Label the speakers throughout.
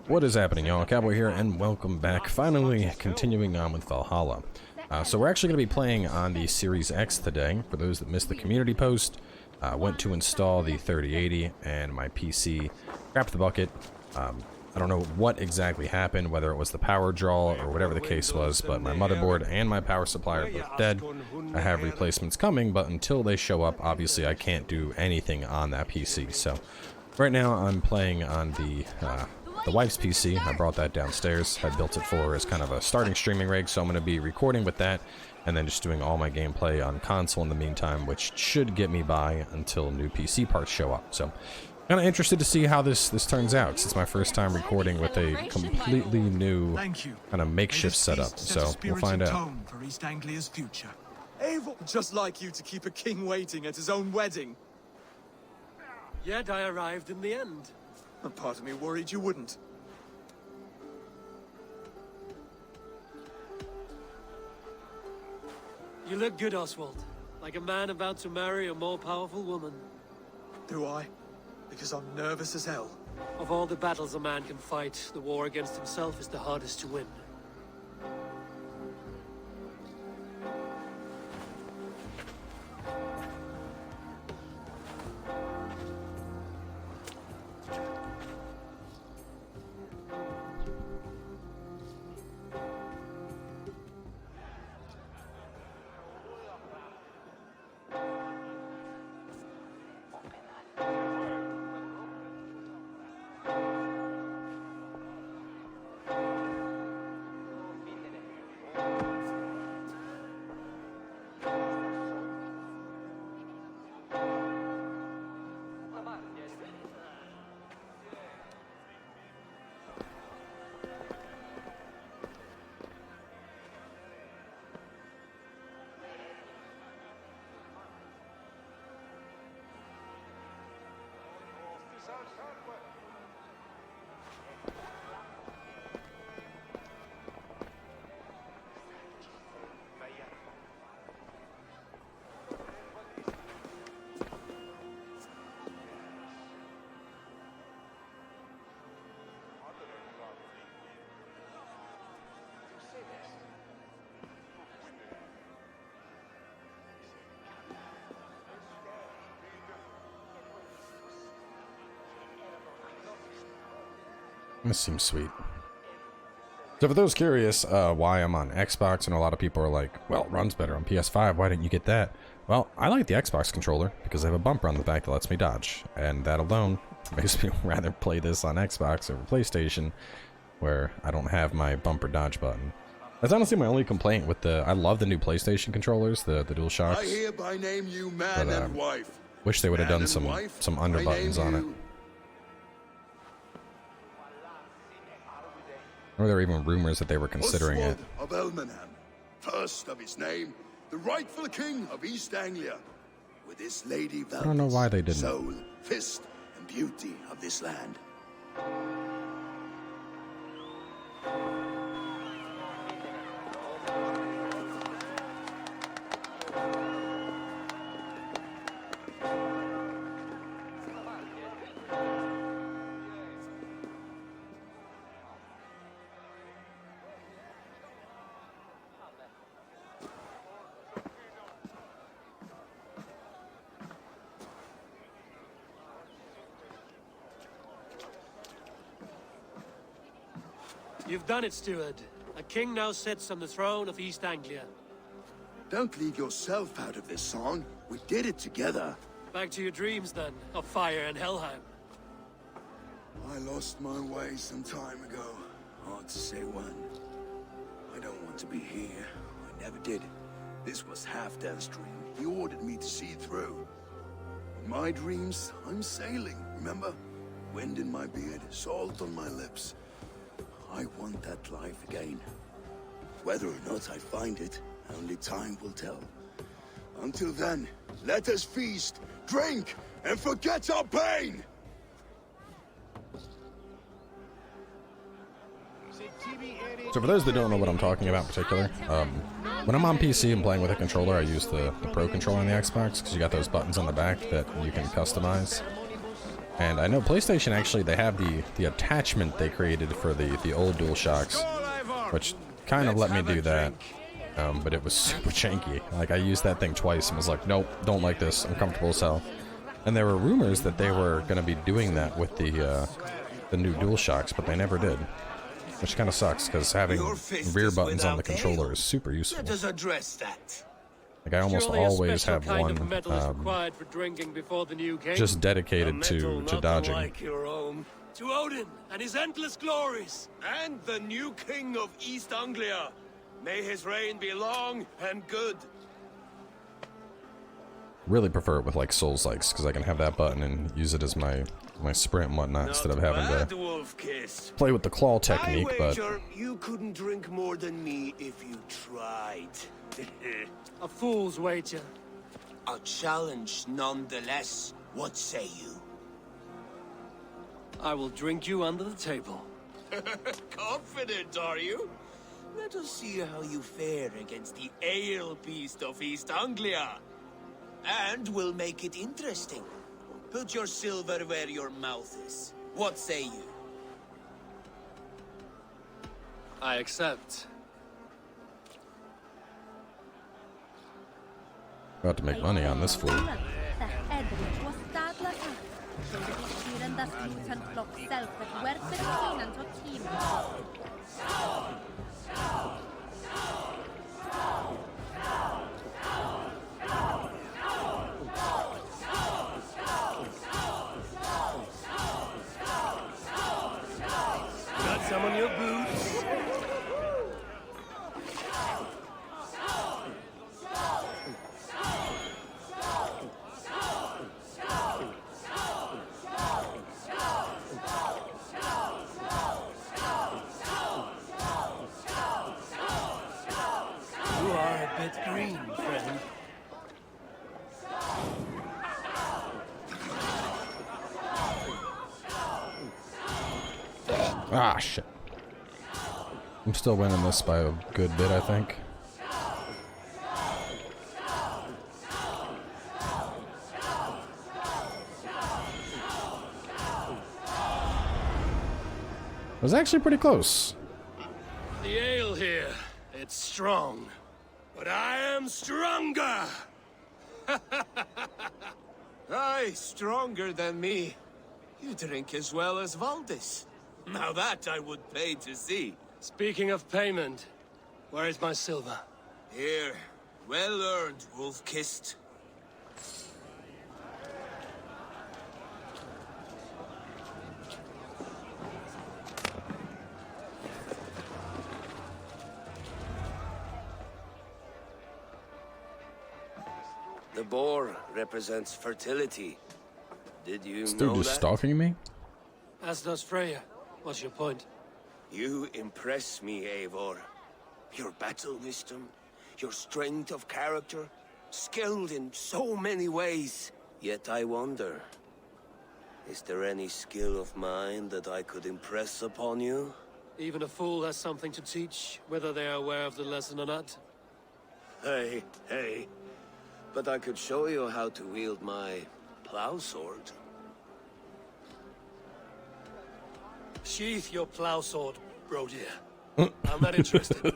Speaker 1: What is happening, y'all? Cowboy here, and welcome back. Finally, continuing on with Valhalla. So we're actually going to be playing on the Series X today. For those that missed the community post, went to install the 3080, and my PC crapped the bucket. I don't know what exactly happened, whether it was the power draw or whatever the case was, but my motherboard and my power supply are both dead. I have replacements coming, but until they show up, obviously I can't do anything on that PC. So right now I'm playing on the wife's PC. I brought that downstairs. I built it for her as kind of a starting streaming rig, so I'm going to be recording with that and then just doing all my gameplay on console in the meantime, which should get me by until new PC parts show up. So kind of interested to see how this turns out, 'cause it's my first time recording with a completely new kind of makeshift setup, so we'll find out.
Speaker 2: For East Anglia's future. Eivor, just like you to keep a king waiting at his own wedding.
Speaker 3: Yet I arrived in the end.
Speaker 2: A part of me worried you wouldn't.
Speaker 3: You look good, Oswald. Like a man about to marry a more powerful woman.
Speaker 2: Do I? Because I'm nervous as hell.
Speaker 3: Of all the battles a man can fight, the war against himself is the hardest to win.
Speaker 1: This seems sweet. So for those curious why I'm on Xbox, and a lot of people are like, well, it runs better on PS5, why didn't you get that? Well, I like the Xbox controller because I have a bumper on the back that lets me dodge, and that alone makes me rather play this on Xbox over PlayStation, where I don't have my bumper dodge button. That's honestly my only complaint with I love the new PlayStation controllers, the DualShocks.
Speaker 4: I hereby name you man and wife.
Speaker 1: Wish they would have done some under buttons on it. Or there were even rumors that they were considering it.
Speaker 4: Of Elmenham, first of his name, the rightful king of East Anglia, with his lady Valhalla,
Speaker 1: I don't know why they didn't.
Speaker 4: Soul, fist, and beauty of this land.
Speaker 3: You've done it, steward. A king now sits on the throne of East Anglia.
Speaker 4: Don't leave yourself out of this song. We did it together.
Speaker 3: Back to your dreams, then, of fire and Helheim.
Speaker 4: I lost my way some time ago. Hard to say when. I don't want to be here. I never did. This was Halfdan's dream. He ordered me to see it through. In my dreams, I'm sailing, remember? Wind in my beard, salt on my lips. I want that life again. Whether or not I find it, only time will tell. Until then, let us feast, drink, and forget our pain!
Speaker 1: So for those that don't know what I'm talking about in particular, when I'm on PC and playing with a controller, I use the Pro controller on the Xbox, because you got those buttons on the back that you can customize. And I know PlayStation actually, they have the attachment they created for the old DualShocks, which kind of let me do that. But it was super janky. Like, I used that thing twice and was like, nope, don't like this, uncomfortable as hell. And there were rumors that they were going to be doing that with the new DualShocks, but they never did. Which kind of sucks, because having rear buttons on the controller is super useful.
Speaker 4: Let us address that.
Speaker 1: Like, I almost
Speaker 3: Surely a
Speaker 1: always
Speaker 3: special
Speaker 1: have
Speaker 3: kind
Speaker 1: one
Speaker 3: of metal is required for drinking before the new king.
Speaker 1: just dedicated
Speaker 4: A metal
Speaker 1: to
Speaker 4: not
Speaker 1: dodging.
Speaker 4: Like your own.
Speaker 3: To Odin and his endless glories.
Speaker 4: And the new king of East Anglia. May his reign be long and good.
Speaker 1: Really prefer it with like Souls-likes, because I can have that button and use it as my sprint and whatnot instead of having to
Speaker 4: Wolf Kiss.
Speaker 1: play with the claw technique.
Speaker 4: I
Speaker 1: But
Speaker 4: wager you couldn't drink more than me if you tried.
Speaker 3: A fool's wager.
Speaker 4: A challenge nonetheless. What say you?
Speaker 3: I will drink you under the table.
Speaker 4: Confident, are you? Let us see how you fare against the ale beast of East Anglia. And we'll make it interesting. Put your silver where your mouth is. What say you?
Speaker 3: I accept.
Speaker 1: about to make money on this fool.
Speaker 3: Got some on your boots? You are a bit green, friend.
Speaker 1: Ah, shit. I'm still winning this by a good bit, I think. It was actually pretty close.
Speaker 3: The ale here, it's strong. But I am stronger!
Speaker 4: Aye, stronger than me. You drink as well as Valdis. Now that I would pay to see.
Speaker 3: Speaking of payment, where is my silver?
Speaker 4: Here, well earned, wolf-kissed. The boar represents fertility. Did you
Speaker 1: This
Speaker 4: know
Speaker 1: dude
Speaker 4: that?
Speaker 1: just stalking me?
Speaker 3: As does Freya. What's your point?
Speaker 4: You impress me, Eivor. Your battle wisdom, your strength of character, skilled in so many ways. Yet I wonder, is there any skill of mine that I could impress upon you?
Speaker 3: Even a fool has something to teach, whether they are aware of the lesson or not.
Speaker 4: Hey. But I could show you how to wield my plow sword.
Speaker 3: Sheath your plow sword, bro dear. I'm not interested.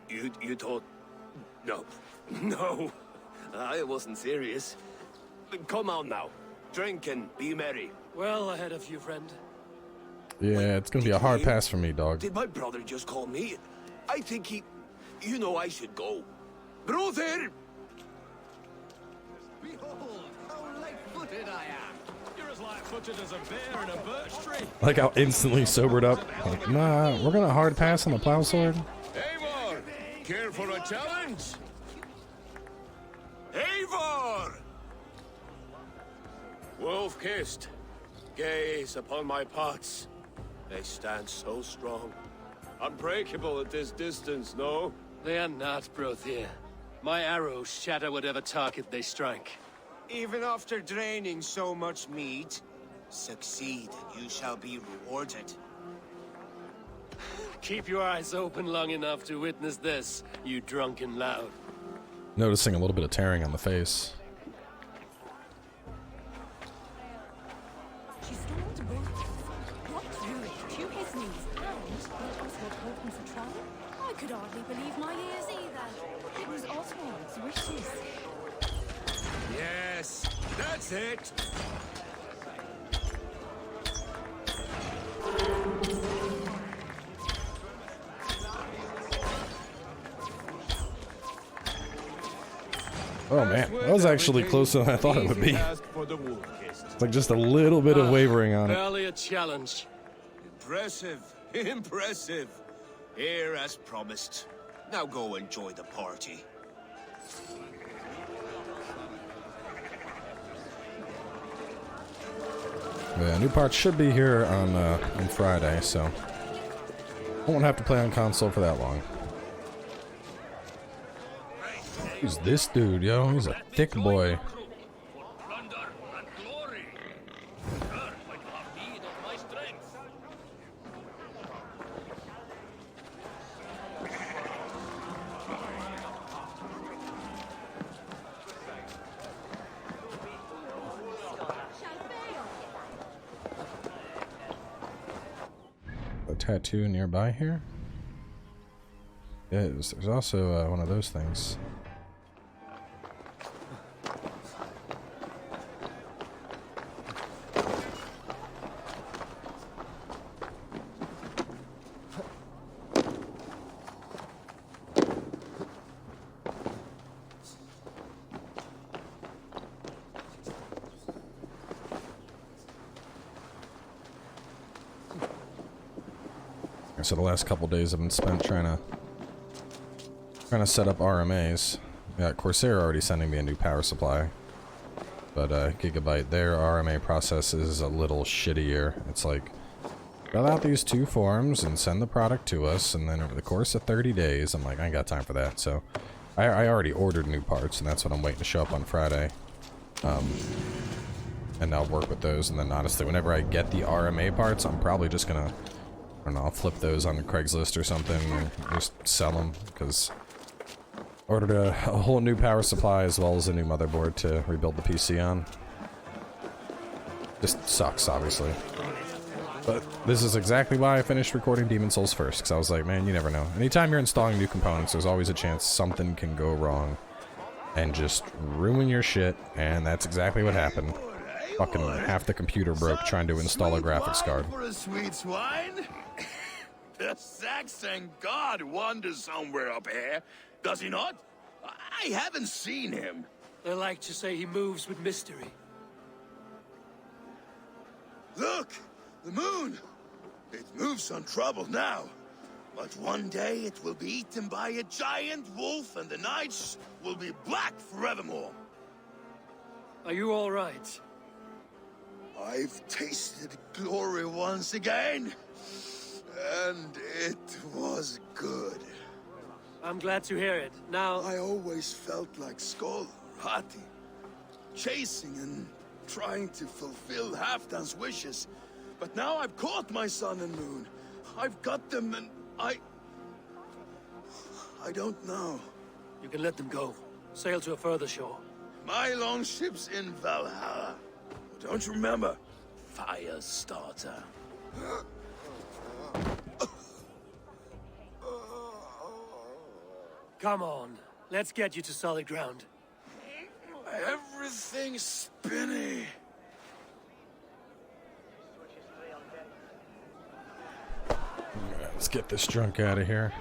Speaker 4: You thought... No, I wasn't serious. Come on now, drink and be merry.
Speaker 3: Well ahead of you, friend.
Speaker 1: Yeah, it's gonna be a hard pass for me, dog.
Speaker 4: Did my brother just call me? I think he... You know I should go. Brother!
Speaker 5: Behold, how light-footed I am. You're as light-footed as a bear in a birch tree.
Speaker 1: Like how instantly sobered up. Like, nah, we're gonna hard pass on the plow sword.
Speaker 4: Eivor! Care for a challenge? Eivor! Wolf-kissed, gaze upon my pots. They stand so strong. Unbreakable at this distance, no?
Speaker 3: They are not, bro dear. My arrows shatter whatever target they strike.
Speaker 6: Even after draining so much meat, succeed and you shall be rewarded.
Speaker 3: Keep your eyes open long enough to witness this, you drunken lout.
Speaker 1: Noticing a little bit of tearing on the face.
Speaker 7: sneeze. And will Oswald hold him for trial? I could hardly believe my ears either. It was Oswald's wishes.
Speaker 6: Yes, that's it.
Speaker 1: Oh man, that was actually closer than I thought it would be. It's like just a little bit of wavering on it.
Speaker 3: Barely a challenge.
Speaker 6: Impressive, impressive. Here as promised. Now go enjoy the party.
Speaker 1: Yeah, new parts should be here on Friday, so I won't have to play on console for that long. Who's this dude, yo? He's a thick boy. A tattoo nearby here? Yeah, there's also one of those things. So the last couple days have been spent trying to set up RMAs. Yeah, Corsair already sending me a new power supply, but Gigabyte, their RMA process is a little shittier. It's like, fill out these 2 forms and send the product to us, and then over the course of 30 days, I'm like, I ain't got time for that. So I already ordered new parts, and that's what I'm waiting to show up on Friday. And I'll work with those, and then honestly, whenever I get the RMA parts, I'm probably just gonna, I don't know, I'll flip those on Craigslist or something, or just sell them, because I ordered a whole new power supply as well as a new motherboard to rebuild the PC on. Just sucks, obviously. But this is exactly why I finished recording Demon's Souls first, because I was like, man, you never know. Anytime you're installing new components, there's always a chance something can go wrong and just ruin your shit, and that's exactly what happened. Fucking half the computer broke trying to install a graphics card.
Speaker 4: For a sweet swine? The Saxon god wanders somewhere up here, does he not? I haven't seen him.
Speaker 3: They like to say he moves with mystery.
Speaker 4: Look, the moon. It moves untroubled now. But one day it will be eaten by a giant wolf and the nights will be black forevermore.
Speaker 3: Are you all right?
Speaker 4: I've tasted glory once again, and it was good.
Speaker 3: I'm glad to hear it. Now,
Speaker 4: I always felt like Skoll, Hati, chasing and trying to fulfill Halfdan's wishes. But now I've caught my sun and moon. I've got them, and I don't know.
Speaker 3: you can let them go. Sail to a further shore.
Speaker 4: My longship's in Valhalla. Don't you remember? Firestarter.
Speaker 3: Come on. Let's get you to solid ground.
Speaker 4: Everything's spinny.
Speaker 1: Alright, let's get this drunk out of here.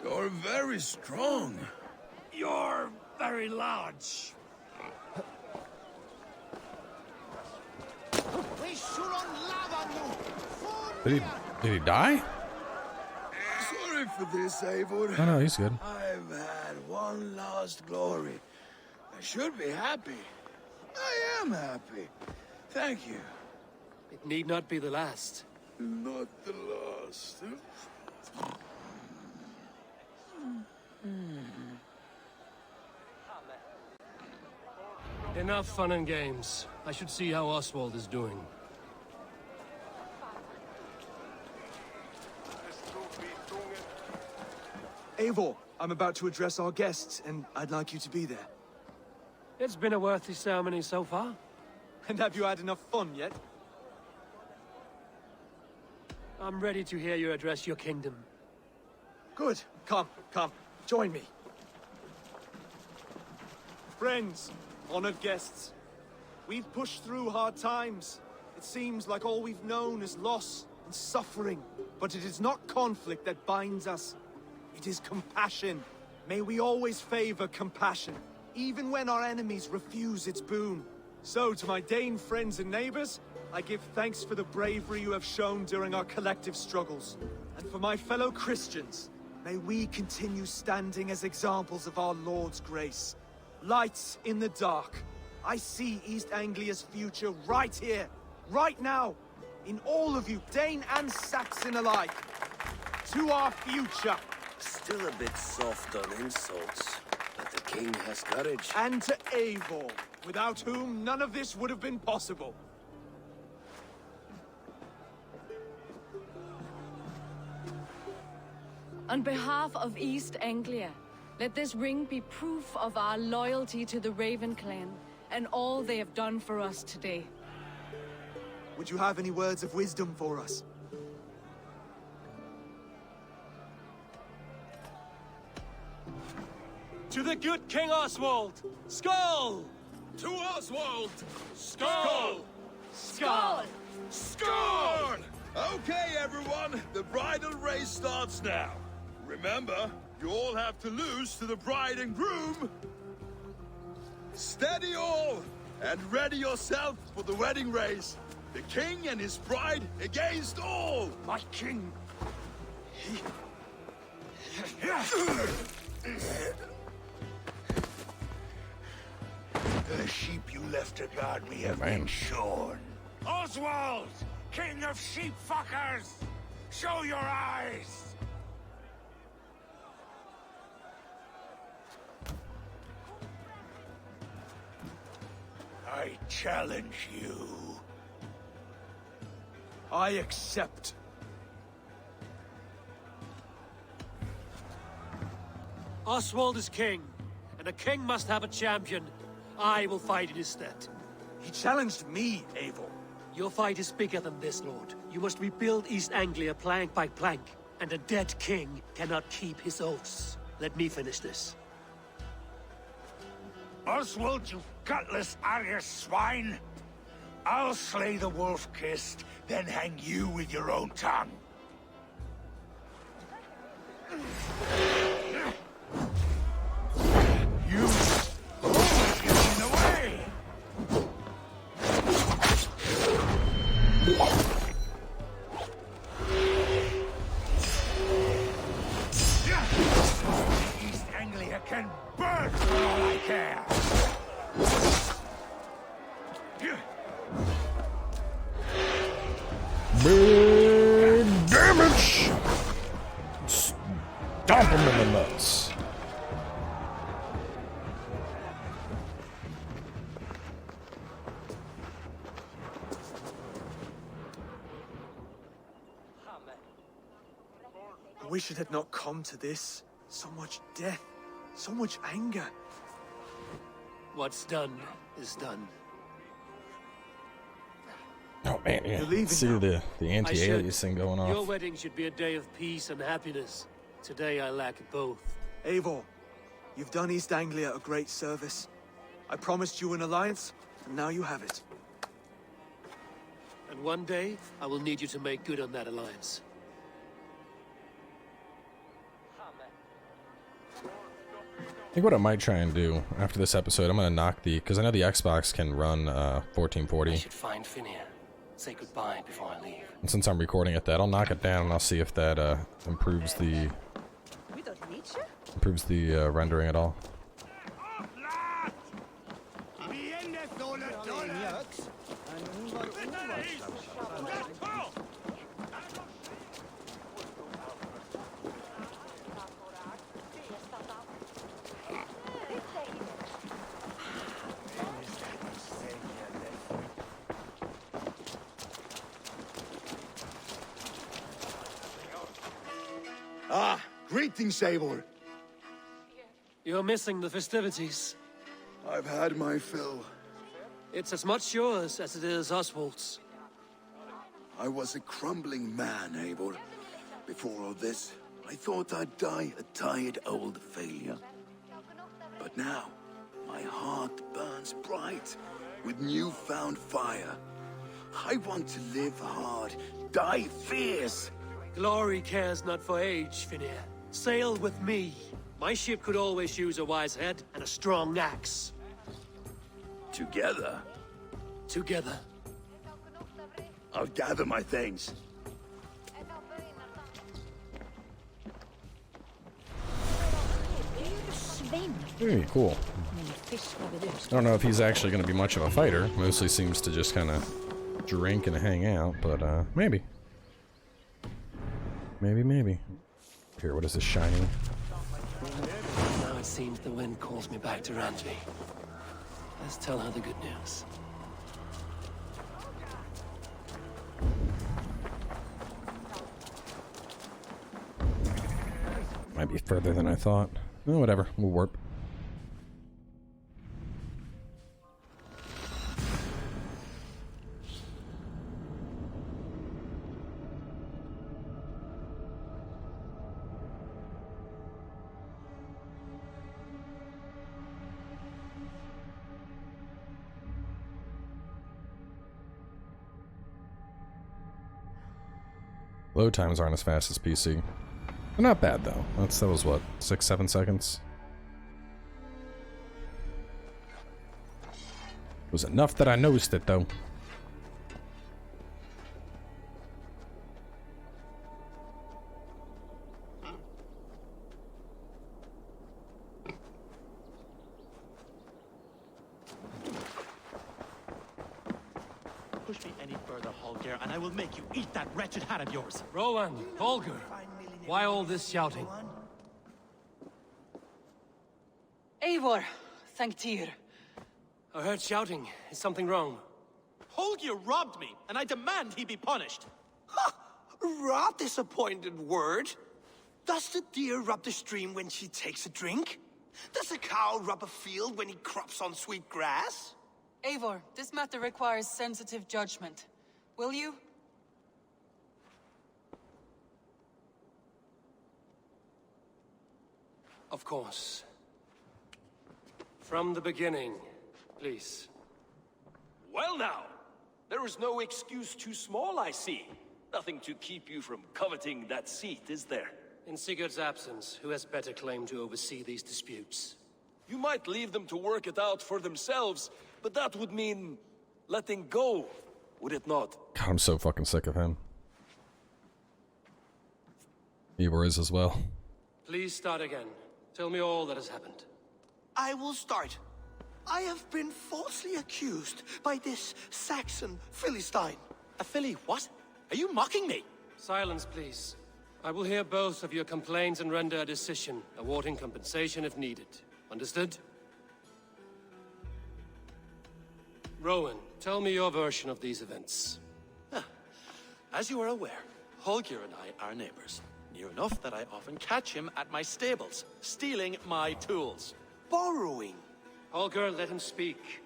Speaker 4: You're very strong.
Speaker 3: You're very large.
Speaker 1: Did he die?
Speaker 4: Sorry for this, Eivor.
Speaker 1: Oh no, he's good.
Speaker 4: I've had one last glory. I should be happy. I am happy. Thank you.
Speaker 3: It need not be the last.
Speaker 4: Not the last.
Speaker 3: Enough fun and games. I should see how Oswald is doing.
Speaker 2: Eivor, I'm about to address our guests, and I'd like you to be there.
Speaker 3: It's been a worthy ceremony so far.
Speaker 2: And have you had enough fun yet?
Speaker 3: I'm ready to hear you address your kingdom.
Speaker 2: Good. Come, join me. Friends, honored guests, we've pushed through hard times. It seems like all we've known is loss and suffering. But it is not conflict that binds us. It is compassion. May we always favor compassion, even when our enemies refuse its boon. So, to my Dane friends and neighbors, I give thanks for the bravery you have shown during our collective struggles. And for my fellow Christians, may we continue standing as examples of our Lord's grace. Lights in the dark. I see East Anglia's future right here, right now, in all of you, Dane and Saxon alike. To our future.
Speaker 4: Still a bit soft on insults, but the king has courage.
Speaker 2: And to Eivor, without whom none of this would have been possible.
Speaker 7: On behalf of East Anglia, let this ring be proof of our loyalty to the Raven clan and all they have done for us today.
Speaker 2: Would you have any words of wisdom for us?
Speaker 3: To the good King Oswald! Skull!
Speaker 5: To Oswald!
Speaker 3: Skull!
Speaker 7: Skull!
Speaker 5: Score! Okay, everyone, the bridal race starts now. Remember, you all have to lose to the bride and groom. Steady all, and ready yourself for the wedding race. The king and his bride against all.
Speaker 4: My king! The sheep you left to guard me have been shorn.
Speaker 6: Oswald! King of sheep fuckers! Show your eyes! I challenge you.
Speaker 2: I accept.
Speaker 3: Oswald is king, and a king must have a champion. I will fight in his stead.
Speaker 2: He challenged me, Eivor.
Speaker 3: Your fight is bigger than this, Lord. You must rebuild East Anglia plank by plank, and a dead king cannot keep his oaths. Let me finish this.
Speaker 6: Oswald, you gutless Arya swine! I'll slay the wolf-kissed, then hang you with your own tongue. You always get in the way! East Anglia can burn for all I care!
Speaker 1: Big damage! Stomp him in the nuts.
Speaker 2: I wish it had not come to this. So much death, so much anger.
Speaker 3: What's done is done.
Speaker 1: Oh man, yeah.
Speaker 2: You're leaving
Speaker 1: See
Speaker 2: now.
Speaker 1: the anti-alias thing going
Speaker 3: Your
Speaker 1: off.
Speaker 3: wedding should be a day of peace and happiness. Today I lack both.
Speaker 2: Eivor, you've done East Anglia a great service. I promised you an alliance, and now you have it.
Speaker 3: And one day, I will need you to make good on that alliance.
Speaker 1: I think what I might try and do after this episode, I'm gonna knock because I know the Xbox can run 1440.
Speaker 3: I should find Finnir. Say goodbye before I leave.
Speaker 1: And since I'm recording at that, I'll knock it down and I'll see if that improves the rendering at all.
Speaker 4: Ah, greetings, Eivor.
Speaker 3: You're missing the festivities.
Speaker 4: I've had my fill.
Speaker 3: It's as much yours as it is Oswald's.
Speaker 4: I was a crumbling man, Eivor. before all this, I thought I'd die a tired old failure. But now, my heart burns bright with newfound fire. I want to live hard, die fierce.
Speaker 3: Glory cares not for age, Finir. Sail with me. My ship could always use a wise head and a strong axe.
Speaker 4: Together,
Speaker 3: Together.
Speaker 4: I'll gather my things.
Speaker 1: Very cool. I don't know if he's actually going to be much of a fighter. Mostly seems to just kind of drink and hang out, but maybe. Maybe. Here, what is this shiny?
Speaker 3: Now it seems the wind calls me back to Randvi. Let's tell her the good news.
Speaker 1: Might be further than I thought. Oh, whatever, we'll warp. Load times aren't as fast as PC. They're not bad though. That was what, 6-7 seconds? It was enough that I noticed it though.
Speaker 8: Push me any further, Holger, and I will make you eat that wretched hat of yours.
Speaker 3: Rowan, Holger, why all this shouting?
Speaker 9: Eivor, thank Tyr.
Speaker 3: I heard shouting. Is something wrong?
Speaker 8: Holger robbed me, and I demand he be punished.
Speaker 6: Rot disappointed word. Does the deer rub the stream when she takes a drink? Does a cow rub a field when he crops on sweet grass?
Speaker 9: Eivor, this matter requires sensitive judgment. Will you?
Speaker 3: Of course. From the beginning, please.
Speaker 10: Well now, there is no excuse too small, I see. Nothing to keep you from coveting that seat, is there?
Speaker 3: In Sigurd's absence, who has better claim to oversee these disputes?
Speaker 10: You might leave them to work it out for themselves, but that would mean letting go, would it not?
Speaker 1: God, I'm so fucking sick of him. Eivor is as well.
Speaker 3: Please start again. Tell me all that has happened.
Speaker 6: I will start. I have been falsely accused by this Saxon Philistine.
Speaker 8: A filly, what? Are you mocking me?
Speaker 3: Silence, please. I will hear both of your complaints and render a decision, awarding compensation if needed. Understood? Rowan, tell me your version of these events.
Speaker 8: As you are aware, Holger and I are neighbors. Near enough that I often catch him at my stables, stealing my tools.
Speaker 6: Borrowing.
Speaker 3: Holger, let him speak.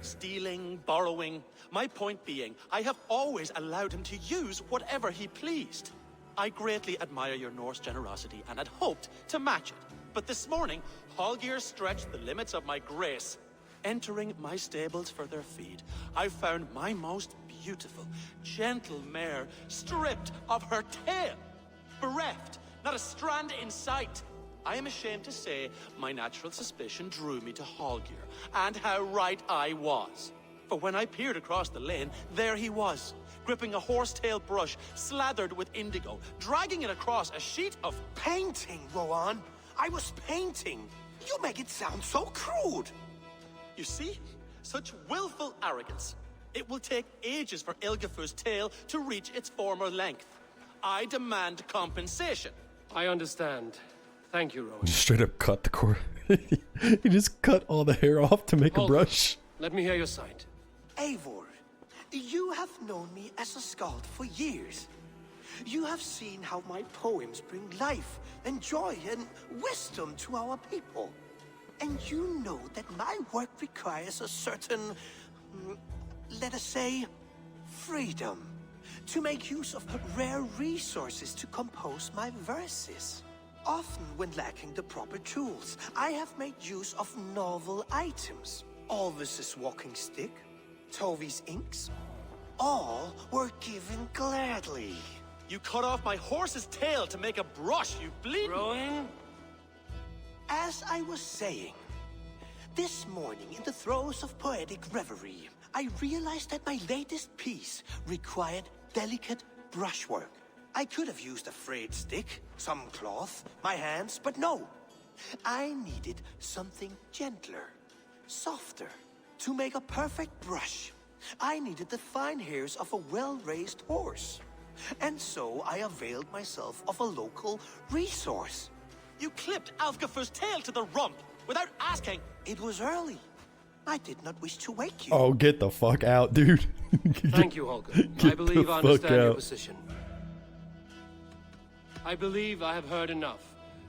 Speaker 8: Stealing, borrowing. My point being, I have always allowed him to use whatever he pleased. I greatly admire your Norse generosity and had hoped to match it. But this morning, Holger stretched the limits of my grace. Entering my stables for their feed, I found my most beautiful, gentle mare stripped of her tail. Bereft, not a strand in sight. I am ashamed to say my natural suspicion drew me to Holger, and how right I was. For when I peered across the lane, there he was, gripping a horsetail brush slathered with indigo, dragging it across a sheet of
Speaker 6: Painting, Rowan. I was painting. You make it sound so crude.
Speaker 8: You see? Such willful arrogance. It will take ages for Ilgafur's tail to reach its former length. I demand compensation.
Speaker 3: I understand. Thank you, Rowan.
Speaker 1: Just straight up cut the cord. He just cut all the hair off to make a brush.
Speaker 3: Let me hear your side.
Speaker 6: Eivor, you have known me as a skald for years. You have seen how my poems bring life and joy and wisdom to our people. And you know that my work requires a certain, let us say, freedom. to make use of rare resources to compose my verses. Often when lacking the proper tools, I have made use of novel items. Alvis's walking stick, Tovy's inks, all were given gladly.
Speaker 8: You cut off my horse's tail to make a brush, you bleed.
Speaker 3: Rowan?
Speaker 6: As I was saying, this morning in the throes of poetic reverie, I realized that my latest piece required delicate brushwork. I could have used a frayed stick, some cloth, my hands, but no. I needed something gentler, softer. To make a perfect brush, I needed the fine hairs of a well-raised horse. And so I availed myself of a local resource.
Speaker 8: You clipped Alfgafur's tail to the rump without asking.
Speaker 6: It was early. I did not wish to wake you.
Speaker 1: Oh, get the fuck out, dude.
Speaker 3: Thank you, Holger. I believe I understand your position. I believe I have heard enough.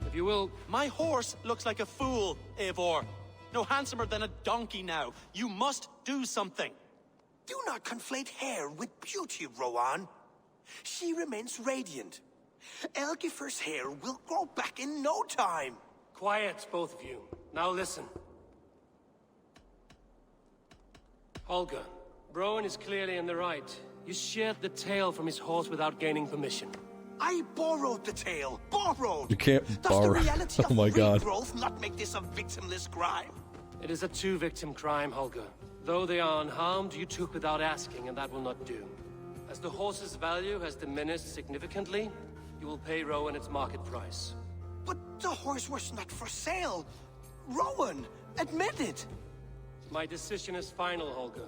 Speaker 3: If you will...
Speaker 8: My horse looks like a fool, Eivor. No handsomer than a donkey now. You must do something.
Speaker 6: Do not conflate hair with beauty, Rowan. She remains radiant. Algifer's hair will grow back in no time.
Speaker 3: Quiet, both of you. Now listen. Holger, Rowan is clearly in the right. You sheared the tail from his horse without gaining permission.
Speaker 6: I borrowed the tail. Borrowed.
Speaker 1: You can't borrow.
Speaker 6: Does the reality
Speaker 1: Oh my
Speaker 6: of
Speaker 1: god.
Speaker 6: regrowth not make this a victimless crime?
Speaker 3: It is a two-victim crime, Holger. Though they are unharmed, you took without asking, and that will not do. As the horse's value has diminished significantly, you will pay Rowan its market price.
Speaker 6: But the horse was not for sale. Rowan, admit it.
Speaker 3: My decision is final, Holger.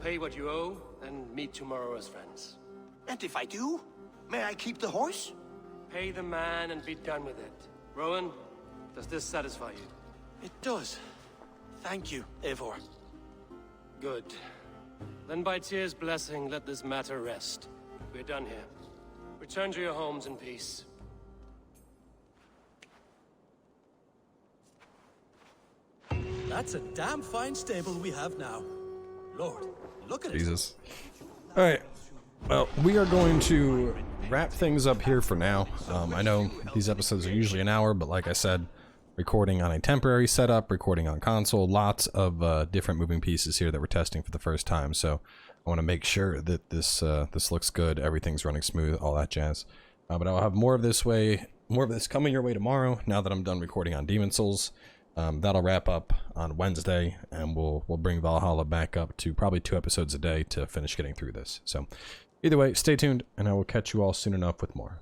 Speaker 3: Pay what you owe, and meet tomorrow as friends.
Speaker 6: And if I do, may I keep the horse?
Speaker 3: Pay the man and be done with it. Rowan, does this satisfy you?
Speaker 8: It does. Thank you, Eivor.
Speaker 3: Good. Then by Tyr's blessing, let this matter rest. We're done here. Return to your homes in peace.
Speaker 11: That's a damn fine stable we have now. Lord, look at
Speaker 1: Jesus. Alright. Well, we are going to wrap things up here for now. I know these episodes are usually an hour, but like I said, recording on a temporary setup, recording on console, lots of different moving pieces here that we're testing for the first time, so I want to make sure that this looks good, everything's running smooth, all that jazz. But I'll have more of this coming your way tomorrow, now that I'm done recording on Demon Souls. That'll wrap up on Wednesday, and we'll bring Valhalla back up to probably 2 episodes a day to finish getting through this. So either way, stay tuned, and I will catch you all soon enough with more.